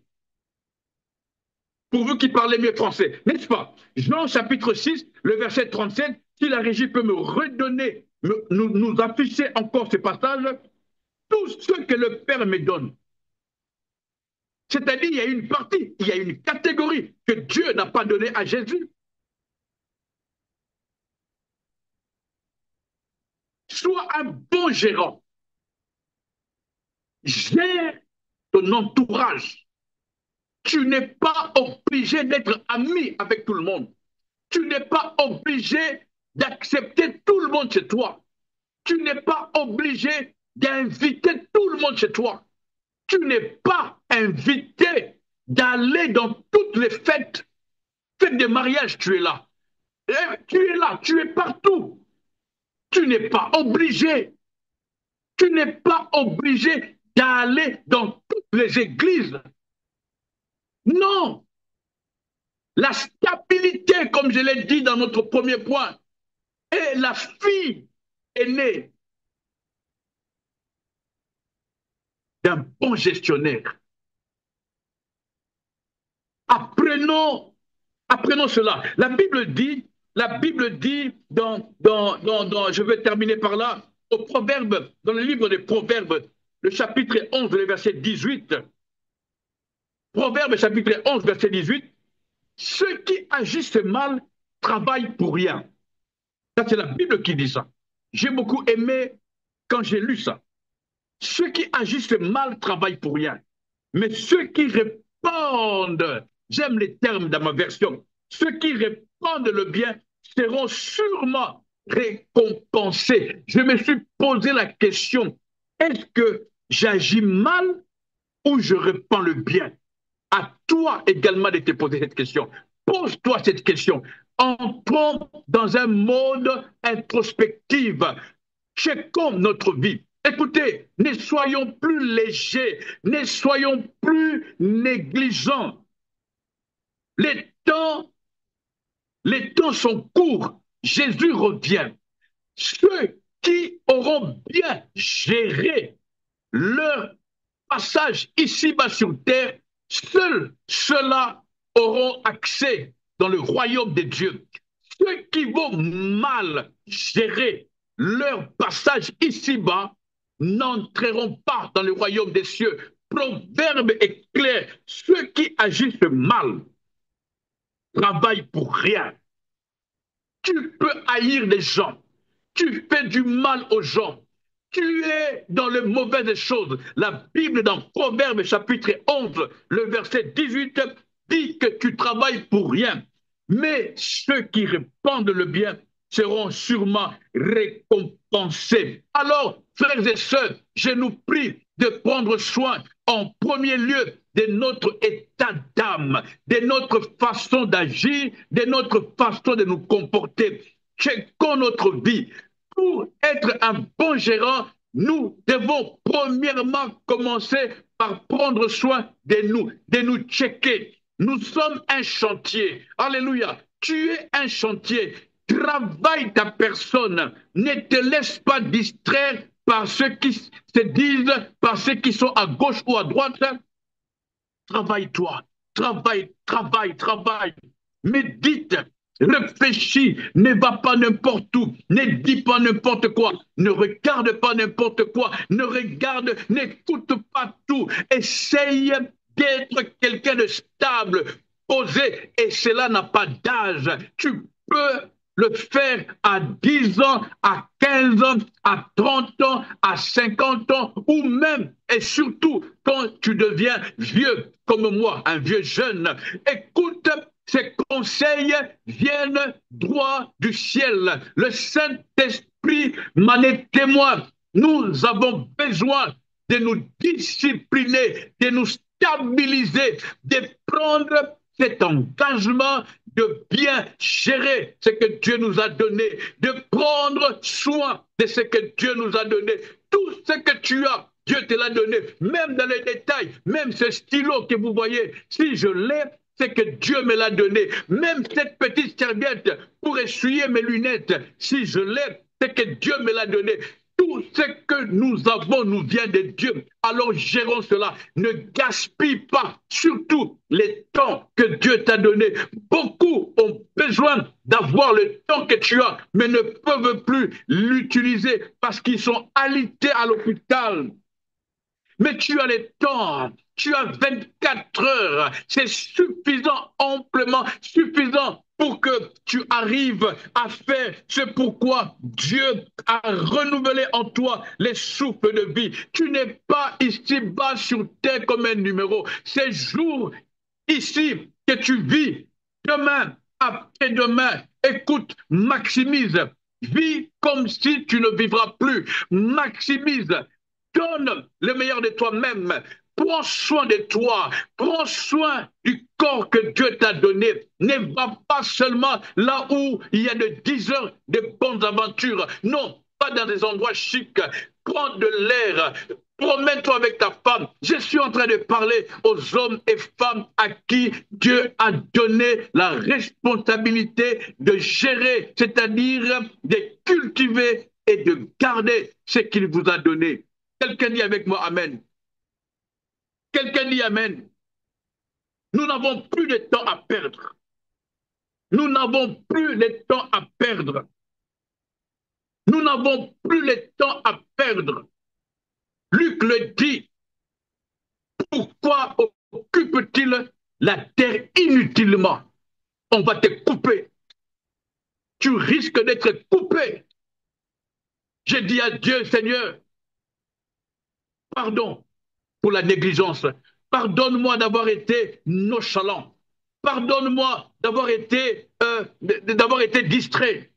Pour vous qui parlez mieux français, n'est-ce pas? Jean chapitre 6, le verset 37, si la régie peut me redonner, nous afficher encore ce passage, tout ce que le Père me donne. C'est-à-dire, il y a une partie, il y a une catégorie que Dieu n'a pas donnée à Jésus. Sois un bon gérant. Gère ton entourage. Tu n'es pas obligé d'être ami avec tout le monde. Tu n'es pas obligé d'accepter tout le monde chez toi. Tu n'es pas obligé d'inviter tout le monde chez toi. Tu n'es pas invité d'aller dans toutes les fêtes. Fête de mariage, tu es là. Tu es là, tu es partout. Tu n'es pas obligé. Tu n'es pas obligé d'aller dans toutes les églises. Non. La stabilité, comme je l'ai dit dans notre premier point, est la fille aînée d'un bon gestionnaire. Apprenons cela. La Bible dit je vais terminer par là, au Proverbe, dans le livre des Proverbes, le chapitre 11, le verset 18. Proverbe, chapitre 11, verset 18. Ceux qui agissent mal travaillent pour rien. Ça, c'est la Bible qui dit ça. J'ai beaucoup aimé quand j'ai lu ça. Ceux qui agissent mal travaillent pour rien. Mais ceux qui répandent, j'aime les termes dans ma version, ceux qui répandent le bien seront sûrement récompensés. Je me suis posé la question, est-ce que j'agis mal ou je répands le bien? À toi également de te poser cette question. Pose-toi cette question. Entrons dans un mode introspectif. Checkons notre vie. Écoutez, ne soyons plus légers, ne soyons plus négligents. Les temps, les temps sont courts. Jésus revient. Ceux qui auront bien géré leur passage ici-bas sur terre, seuls ceux-là auront accès dans le royaume de Dieu. Ceux qui vont mal gérer leur passage ici-bas n'entreront pas dans le royaume des cieux. Proverbe est clair. Ceux qui agissent mal travaillent pour rien. Tu peux haïr les gens. Tu fais du mal aux gens. Tu es dans les mauvaises choses. La Bible, dans Proverbe chapitre 11, le verset 18, dit que tu travailles pour rien. Mais ceux qui répandent le bien seront sûrement récompensés. Alors, frères et sœurs, je nous prie de prendre soin en premier lieu de notre état d'âme, de notre façon d'agir, de notre façon de nous comporter. Checkons notre vie. Pour être un bon gérant, nous devons premièrement commencer par prendre soin de nous checker. Nous sommes un chantier. Alléluia. Tu es un chantier. Travaille ta personne. Ne te laisse pas distraire par ceux qui se disent, par ceux qui sont à gauche ou à droite. Travaille-toi. Travaille. Médite. Réfléchis, ne va pas n'importe où, ne dis pas n'importe quoi, ne regarde pas n'importe quoi, n'écoute pas tout. Essaye d'être quelqu'un de stable, posé, et cela n'a pas d'âge. Tu peux le faire à 10 ans, à 15 ans, à 30 ans, à 50 ans, ou même et surtout quand tu deviens vieux comme moi, un vieux jeune. Écoute, Ces conseils viennent droit du ciel. Le Saint-Esprit m'en est témoin. Nous avons besoin de nous discipliner, de nous stabiliser, de prendre cet engagement de bien gérer ce que Dieu nous a donné, de prendre soin de ce que Dieu nous a donné. Tout ce que tu as, Dieu te l'a donné, même dans les détails, même ce stylo que vous voyez, si je l'ai, c'est que Dieu me l'a donné. Même cette petite serviette pour essuyer mes lunettes, si je l'ai, c'est que Dieu me l'a donné. Tout ce que nous avons nous vient de Dieu. Alors gérons cela. Ne gaspille pas, surtout les temps que Dieu t'a donné. Beaucoup ont besoin d'avoir le temps que tu as, mais ne peuvent plus l'utiliser parce qu'ils sont alités à l'hôpital. Mais tu as le temps, tu as 24 heures, c'est suffisant, amplement suffisant pour que tu arrives à faire ce pourquoi Dieu a renouvelé en toi les souffles de vie. Tu n'es pas ici-bas sur terre comme un numéro. Ces jours ici que tu vis, demain, après-demain, écoute, maximise. Vis comme si tu ne vivras plus. Maximise. Donne le meilleur de toi-même. Prends soin de toi. Prends soin du corps que Dieu t'a donné. Ne va pas seulement là où il y a de 10 heures de bonnes aventures. Non, pas dans des endroits chics. Prends de l'air. Promène-toi avec ta femme. Je suis en train de parler aux hommes et femmes à qui Dieu a donné la responsabilité de gérer, c'est-à-dire de cultiver et de garder ce qu'il vous a donné. Quelqu'un dit avec moi Amen. Quelqu'un dit Amen. Nous n'avons plus de temps à perdre. Nous n'avons plus de temps à perdre. Nous n'avons plus le temps à perdre. Luc le dit. Pourquoi occupe-t-il la terre inutilement? On va te couper. Tu risques d'être coupé. J'ai dit à Dieu, Seigneur, pardon pour la négligence. Pardonne-moi d'avoir été nonchalant. Pardonne-moi d'avoir été distrait.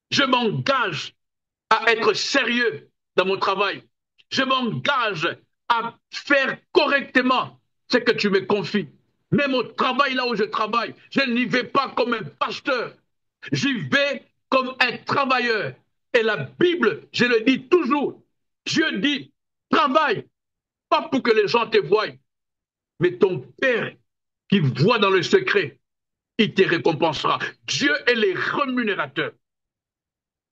Je m'engage à être sérieux dans mon travail. Je m'engage à faire correctement ce que tu me confies. Même au travail, là où je travaille, je n'y vais pas comme un pasteur. J'y vais comme un travailleur. Et la Bible, je le dis toujours, Dieu dit, travaille, pas pour que les gens te voient, mais ton Père qui voit dans le secret, il te récompensera. Dieu est le rémunérateur.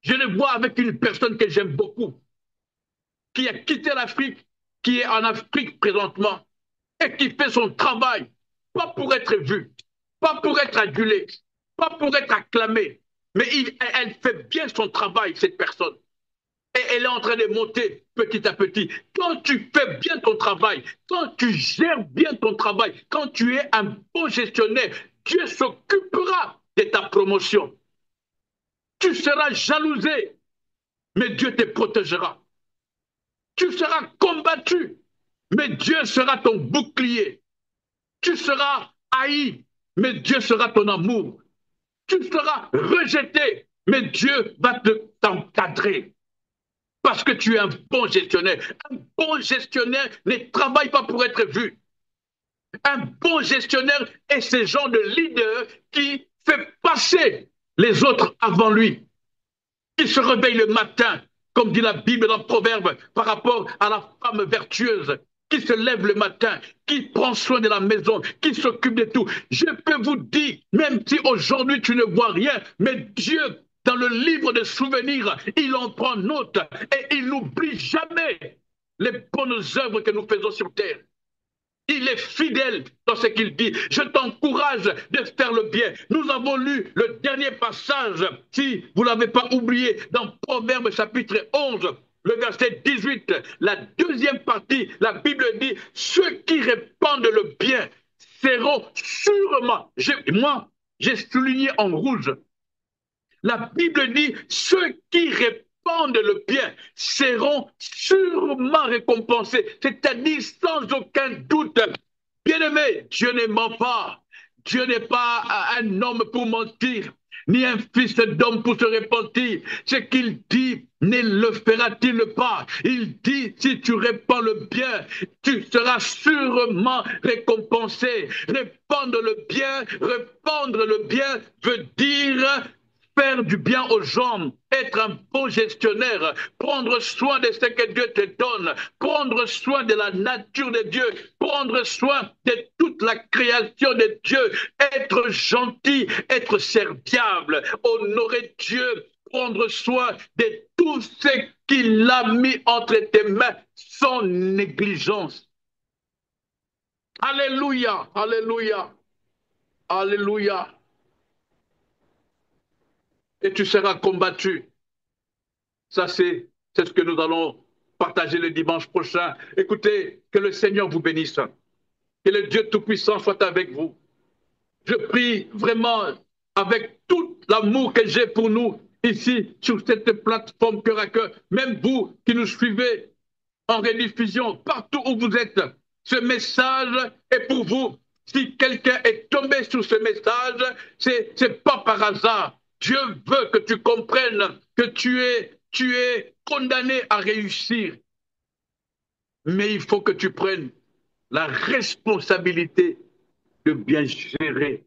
Je le vois avec une personne que j'aime beaucoup, qui a quitté l'Afrique, qui est en Afrique présentement, et qui fait son travail, pas pour être vu, pas pour être adulé, pas pour être acclamé, mais elle fait bien son travail, cette personne. Et elle est en train de monter petit à petit. Quand tu fais bien ton travail, quand tu gères bien ton travail, quand tu es un bon gestionnaire, Dieu s'occupera de ta promotion. Tu seras jalousé, mais Dieu te protégera. Tu seras combattu, mais Dieu sera ton bouclier. Tu seras haï, mais Dieu sera ton amour. Tu seras rejeté, mais Dieu va t'encadrer. Parce que tu es un bon gestionnaire. Un bon gestionnaire ne travaille pas pour être vu. Un bon gestionnaire est ce genre de leader qui fait passer les autres avant lui, qui se réveille le matin, comme dit la Bible dans Proverbe, par rapport à la femme vertueuse, qui se lève le matin, qui prend soin de la maison, qui s'occupe de tout. Je peux vous dire, même si aujourd'hui tu ne vois rien, mais Dieu, dans le livre de souvenirs, il en prend note et il n'oublie jamais les bonnes œuvres que nous faisons sur terre. Il est fidèle dans ce qu'il dit. Je t'encourage de faire le bien. Nous avons lu le dernier passage, si vous ne l'avez pas oublié, dans Proverbe chapitre 11, le verset 18, la deuxième partie, la Bible dit, ceux qui répandent le bien seront sûrement, moi, j'ai souligné en rouge, la Bible dit, ceux qui répandent le bien seront sûrement récompensés, c'est-à-dire sans aucun doute. Bien-aimé, Dieu ne ment pas. Dieu n'est pas un homme pour mentir, ni un fils d'homme pour se repentir. Ce qu'il dit, ne le fera-t-il pas? Il dit, si tu répands le bien, tu seras sûrement récompensé. Répandre le bien veut dire faire du bien aux gens, être un bon gestionnaire, prendre soin de ce que Dieu te donne, prendre soin de la nature de Dieu, prendre soin de toute la création de Dieu, être gentil, être serviable, honorer Dieu, prendre soin de tout ce qu'il a mis entre tes mains sans négligence. Alléluia, alléluia, alléluia. Et tu seras combattu. Ça, c'est ce que nous allons partager le dimanche prochain. Écoutez, que le Seigneur vous bénisse. Que le Dieu Tout-Puissant soit avec vous. Je prie vraiment avec tout l'amour que j'ai pour nous ici sur cette plateforme Cœur à Cœur. Même vous qui nous suivez en rediffusion, partout où vous êtes, ce message est pour vous. Si quelqu'un est tombé sur ce message, c'est pas par hasard. Dieu veut que tu comprennes que tu es condamné à réussir. Mais il faut que tu prennes la responsabilité de bien gérer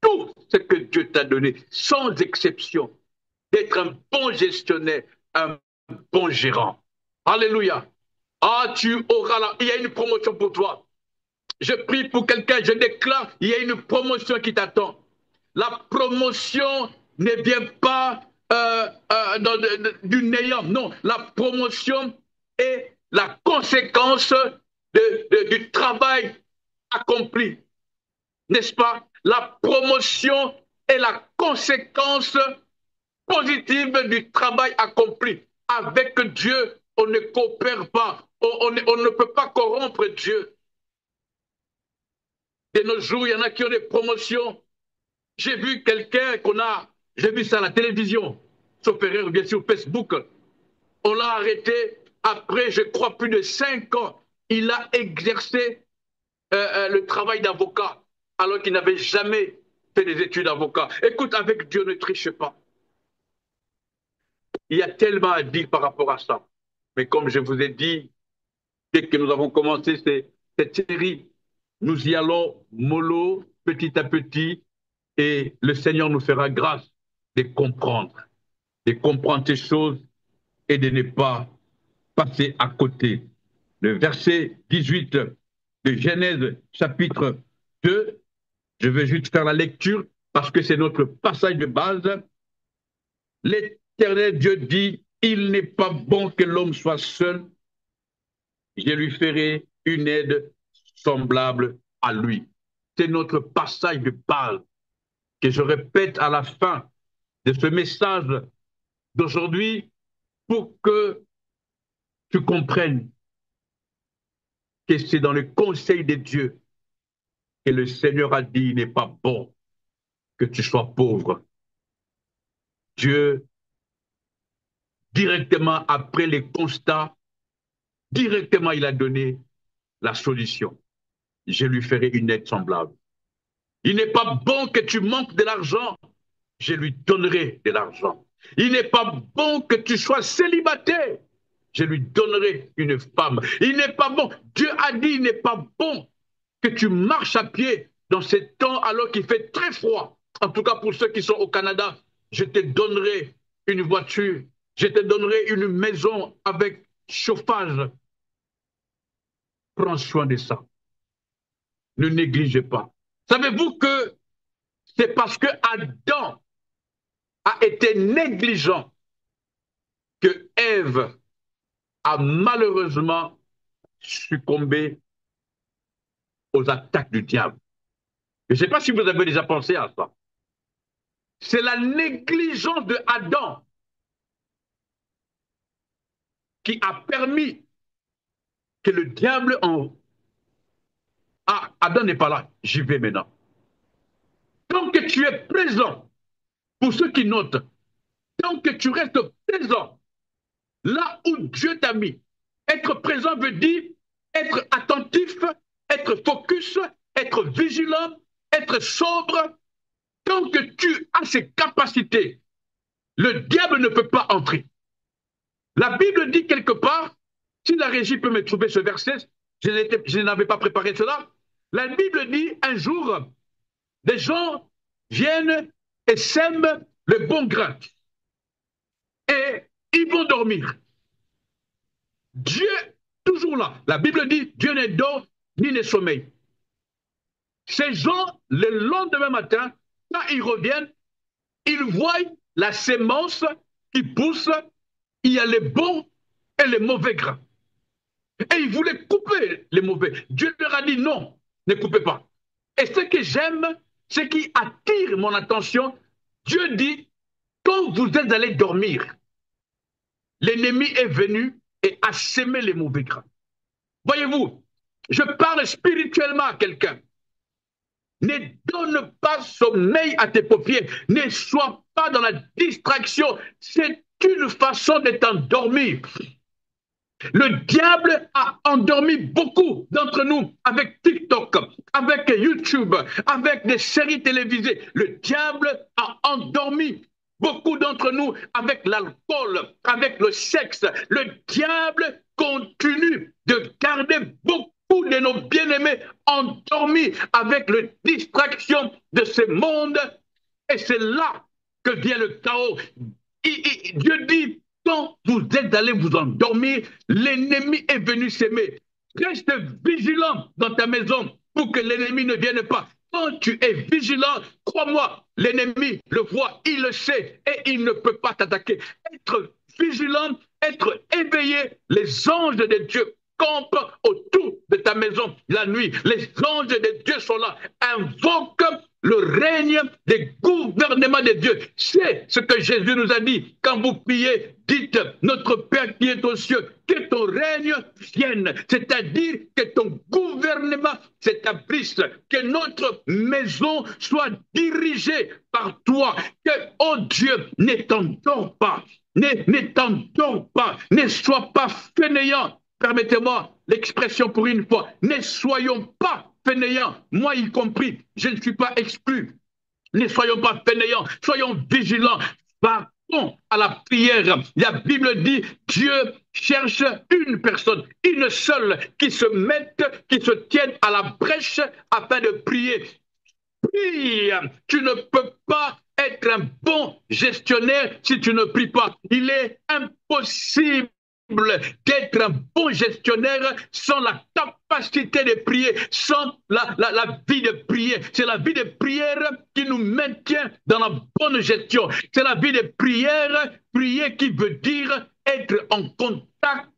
tout ce que Dieu t'a donné, sans exception, d'être un bon gestionnaire, un bon gérant. Alléluia. Ah, il y a une promotion pour toi. Je prie pour quelqu'un, je déclare, il y a une promotion qui t'attend. La promotion ne vient pas du néant, non. La promotion est la conséquence du travail accompli. N'est-ce pas? La promotion est la conséquence positive du travail accompli. Avec Dieu, on ne coopère pas. On ne peut pas corrompre Dieu. De nos jours, il y en a qui ont des promotions. J'ai vu quelqu'un j'ai vu ça à la télévision, sauf erreur, bien sûr, Facebook. On l'a arrêté après, je crois, plus de 5 ans. Il a exercé le travail d'avocat, alors qu'il n'avait jamais fait des études d'avocat. Écoute, avec Dieu, ne triche pas. Il y a tellement à dire par rapport à ça. Mais comme je vous ai dit, dès que nous avons commencé cette série, nous y allons mollo, petit à petit, et le Seigneur nous fera grâce de comprendre ces choses et de ne pas passer à côté. Le verset 18 de Genèse chapitre 2, je vais juste faire la lecture parce que c'est notre passage de base. L'Éternel Dieu dit, il n'est pas bon que l'homme soit seul, je lui ferai une aide semblable à lui. C'est notre passage de base que je répète à la fin de ce message d'aujourd'hui pour que tu comprennes que c'est dans le conseil de Dieu que le Seigneur a dit, il n'est pas bon que tu sois pauvre. Dieu, directement après les constats, directement il a donné la solution. Je lui ferai une aide semblable. Il n'est pas bon que tu manques de l'argent, je lui donnerai de l'argent. Il n'est pas bon que tu sois célibataire, je lui donnerai une femme. Il n'est pas bon, Dieu a dit, il n'est pas bon que tu marches à pied dans ces temps alors qu'il fait très froid. En tout cas pour ceux qui sont au Canada, je te donnerai une voiture, je te donnerai une maison avec chauffage. Prends soin de ça. Ne négligez pas. Savez-vous que c'est parce que Adam a été négligent que Ève a malheureusement succombé aux attaques du diable. Je ne sais pas si vous avez déjà pensé à ça. C'est la négligence de Adam qui a permis que le diable Ah, Adam n'est pas là, j'y vais maintenant. Tant que tu es présent, pour ceux qui notent, tant que tu restes présent, là où Dieu t'a mis, être présent veut dire être attentif, être focus, être vigilant, être sobre, tant que tu as ces capacités, le diable ne peut pas entrer. La Bible dit quelque part, si la régie peut me trouver ce verset, je n'avais pas préparé cela. La Bible dit un jour, des gens viennent et sèment le bon grain et ils vont dormir. Dieu, toujours là, la Bible dit, Dieu n'est dort ni ne sommeille. Ces gens, le lendemain matin, quand ils reviennent, ils voient la sémence qui pousse, il y a les bons et les mauvais grains. Et ils voulaient couper les mauvais. Dieu leur a dit non, ne coupez pas. Et ce que j'aime, ce qui attire mon attention, Dieu dit, quand vous êtes allés dormir, l'ennemi est venu et a sémé les mauvais grains. Voyez-vous, je parle spirituellement à quelqu'un. Ne donne pas sommeil à tes paupières. Ne sois pas dans la distraction. C'est une façon d'être endormi. Le diable a endormi beaucoup d'entre nous avec TikTok, avec YouTube, avec des séries télévisées. Le diable a endormi beaucoup d'entre nous avec l'alcool, avec le sexe. Le diable continue de garder beaucoup de nos bien-aimés endormis avec les distractions de ce monde. Et c'est là que vient le chaos. Dieu dit, quand vous êtes allés vous endormir, l'ennemi est venu s'aimer. Reste vigilant dans ta maison pour que l'ennemi ne vienne pas. Quand tu es vigilant, crois-moi, l'ennemi le voit, il le sait et il ne peut pas t'attaquer. Être vigilant, être éveillé, les anges de Dieu campent autour de ta maison la nuit. Les anges de Dieu sont là. Invoque le règne des gouvernements de Dieu. C'est ce que Jésus nous a dit. Quand vous priez, dites, notre Père qui est aux cieux, que ton règne vienne. C'est-à-dire que ton gouvernement s'établisse, que notre maison soit dirigée par toi. Que, oh Dieu, ne t'endors pas. Ne t'endors pas. Ne sois pas fainéant. Permettez-moi l'expression pour une fois. Ne soyons pas fainéants, moi y compris, je ne suis pas exclu. Ne soyons pas fainéants, soyons vigilants. Partons à la prière. La Bible dit, Dieu cherche une personne, une seule, qui se mette, qui se tienne à la brèche afin de prier. Prie, tu ne peux pas être un bon gestionnaire si tu ne pries pas. Il est impossible d'être un bon gestionnaire sans la capacité de prier, sans la vie de prière. C'est la vie de prière qui nous maintient dans la bonne gestion. C'est la vie de prière, prier qui veut dire être en contact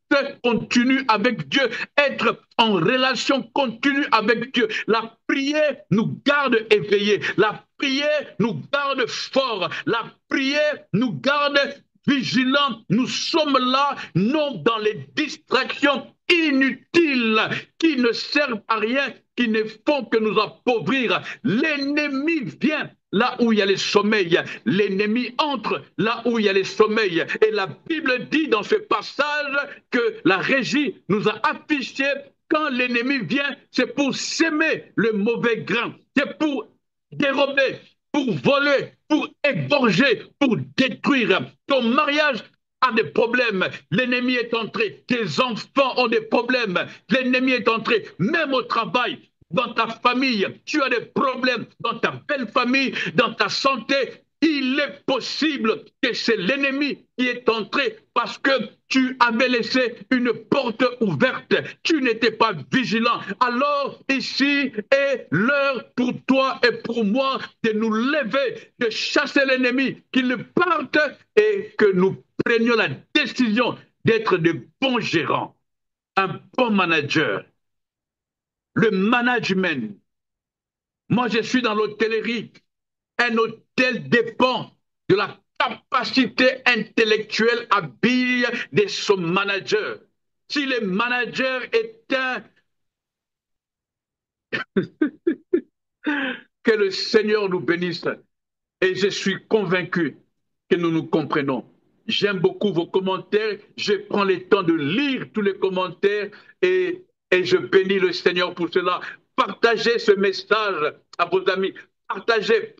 continue avec Dieu, être en relation continue avec Dieu. La prière nous garde éveillés. La prière nous garde forts. La prière nous garde vigilants. Nous sommes là, non dans les distractions inutiles qui ne servent à rien, qui ne font que nous appauvrir. L'ennemi vient là où il y a le sommeil. L'ennemi entre là où il y a le sommeil. Et la Bible dit dans ce passage que la régie nous a affiché, quand l'ennemi vient, c'est pour s'aimer le mauvais grain. C'est pour dérober, pour voler, pour égorger, pour détruire. Ton mariage a des problèmes, l'ennemi est entré. Tes enfants ont des problèmes, l'ennemi est entré. Même au travail, dans ta famille, tu as des problèmes, dans ta belle famille, dans ta santé. Il est possible que c'est l'ennemi qui est entré parce que tu avais laissé une porte ouverte. Tu n'étais pas vigilant. Alors ici est l'heure pour toi et pour moi de nous lever, de chasser l'ennemi, qu'il parte et que nous prenions la décision d'être de bons gérants, un bon manager. Le management. Moi, je suis dans l'hôtellerie. Un hôtel dépend de la capacité intellectuelle habile de son manager. Si le manager est un... Que le Seigneur nous bénisse. Et je suis convaincu que nous nous comprenons. J'aime beaucoup vos commentaires. Je prends le temps de lire tous les commentaires et je bénis le Seigneur pour cela. partagez ce message à vos amis. Partagez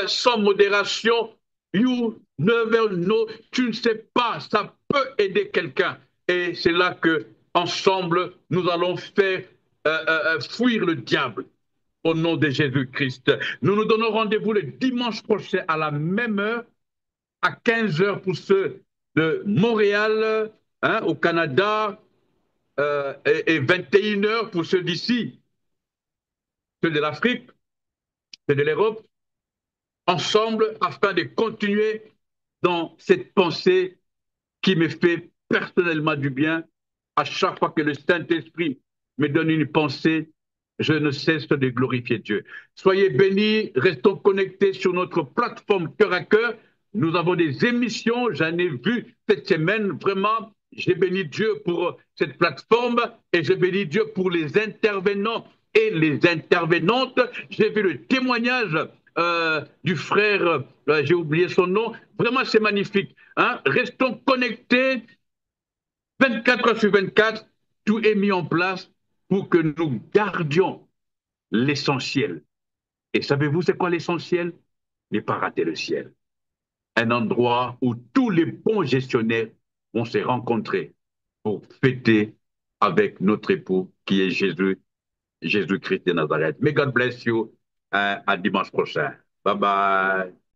sans modération. You never know. Tu ne sais pas, ça peut aider quelqu'un. Et c'est là que, ensemble, nous allons faire fuir le diable. Au nom de Jésus-Christ. Nous nous donnons rendez-vous le dimanche prochain à la même heure, à 15 heures pour ceux de Montréal, hein, au Canada, et 21 heures pour ceux d'ici, ceux de l'Afrique, ceux de l'Europe, ensemble afin de continuer dans cette pensée qui me fait personnellement du bien. À chaque fois que le Saint-Esprit me donne une pensée, je ne cesse de glorifier Dieu. Soyez bénis, restons connectés sur notre plateforme Cœur à Cœur. Nous avons des émissions, j'en ai vu cette semaine, vraiment, j'ai béni Dieu pour cette plateforme et j'ai béni Dieu pour les intervenants et les intervenantes. J'ai vu le témoignage du frère, j'ai oublié son nom, vraiment c'est magnifique. Hein? Restons connectés 24 heures sur 24, tout est mis en place pour que nous gardions l'essentiel. Et savez-vous c'est quoi l'essentiel? Ne pas rater le ciel. Un endroit où tous les bons gestionnaires vont se rencontrer pour fêter avec notre époux qui est Jésus, Jésus-Christ de Nazareth. May God bless you. À dimanche prochain. Bye bye.